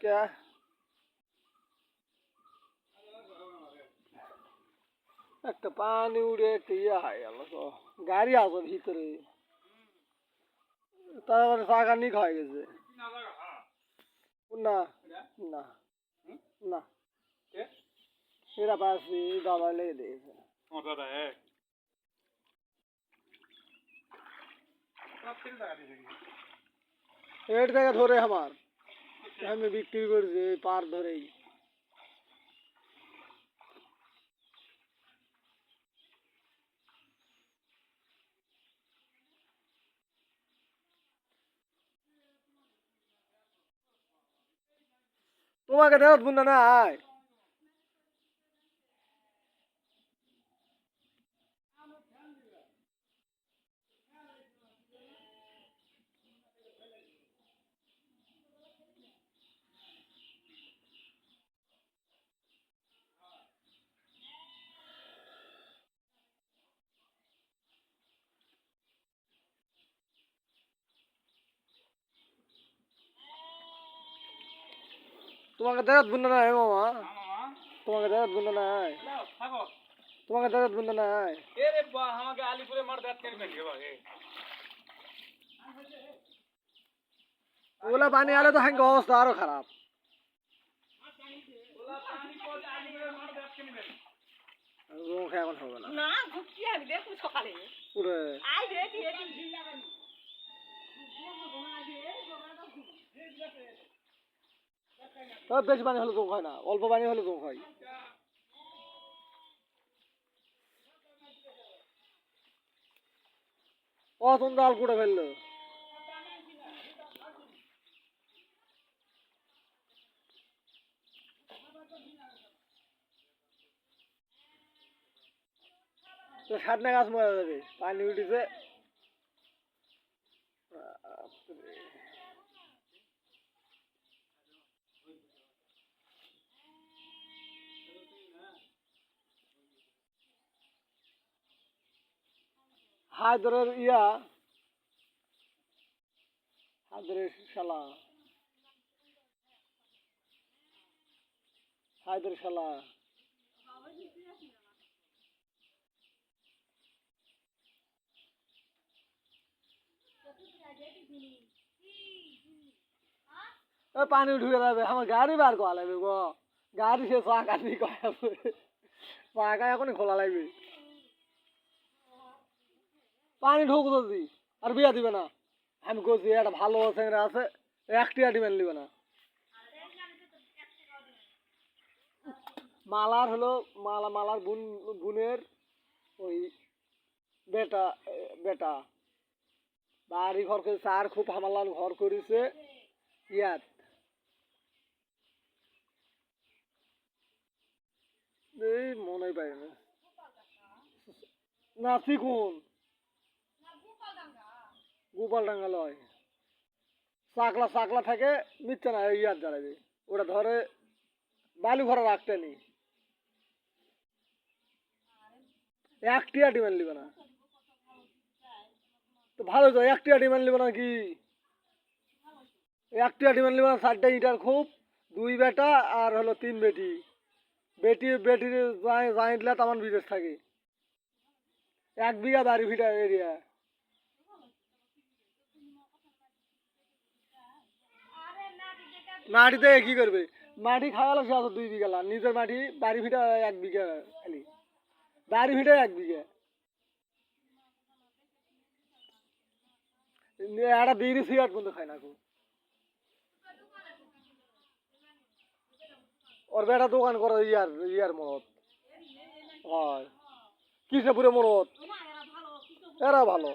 क्या একটা পানি উড়ে একটা ইয়ে হয় গেল তো গাড়ি আসো ভিতরে তারপরে চাকা নিক হয়ে গেছে না না না এরা পাচ্ছি দাদা লেগে দিয়েছে এর থেকে ধরে আমার আমি বিক্রি করছি পার ধরেই তোমাকে দেওয়া বুঝনা না আয় তোমাকে দেওয়া বুঝনা না মামা তোমাকে দেওয়া বুঝনা না তোমাকে দেওয়া বুঝনা না এরে বাহ আমাকে আলিপুরে মার দাঁত কেন বেরিয়ে বাগে ওলা পানি আলে তো হ্যাঁ অবস্থা আরো খারাপ ওলা পানি পড়ে আলিপুরে মার দাঁত কেন বেরিয়ে রোগ এখন হবে না না ঘুরছি আমি দেখুন সকালে পুরো আই দেখি বেশি পানি হলে জোক হয় না অল্প পানি হলে জোক হয় অতন জাল কুড়ে ফেললো সাতনা গাছ মরে যাবে পানি উঠেছে হায়দরের ইয়া হায়দরের শালা হায়দর শালা পানি ঢুকে যাবে আমার গাড়ি বার করা লাগবে গো গাড়ি সে চাকা দিয়ে করা চাকা এখনই খোলা লাগবে পানি ঢুক যদি আর বিয়া দিবে না আমি করছি একটা ভালো স্যাংরা আছে একটি ডিমেন্ট নিবে না মালার হলো মালার বোনের ওই বেটা বেটা বাড়ি ঘর করেছে আর খুব হামালার ঘর করেছে ইয়াত এই মনে পাই না না চিকুন গোপাল ডাঙ্গা লয় চাকলা চাকলা থাকে মিথ্যা না ইয়ার দাঁড়াবে ওটা ধরে বালু ঘরে রাখতে নি একটিয়া ডিমান্ড নিবে না তো ভালো তো একটিয়া ডিমান্ড নিবে না কি একটিয়া ডিমান্ড নিবে না 4টা ইটার খুব 2 বেটা আর হলো 3 বেটি বেটির জানি দিলে তেমন বিদেশ থাকে 1 বিঘা বাড়ি ভিটা এরিয়া মাটিতে কি করবে মাটি খাওয়ালো সে আছে 2 বিঘা নিজের মাটি বাড়ি ভিটা 1 বিঘা খালি বাড়ি ভিটা 1 বিঘা একটা বিড়ি সিগারেট পর্যন্ত খায় না ওর বেটা দোকান করে ইয়ার মরত হয় কৃষ্ণপুরে মরত এরা ভালো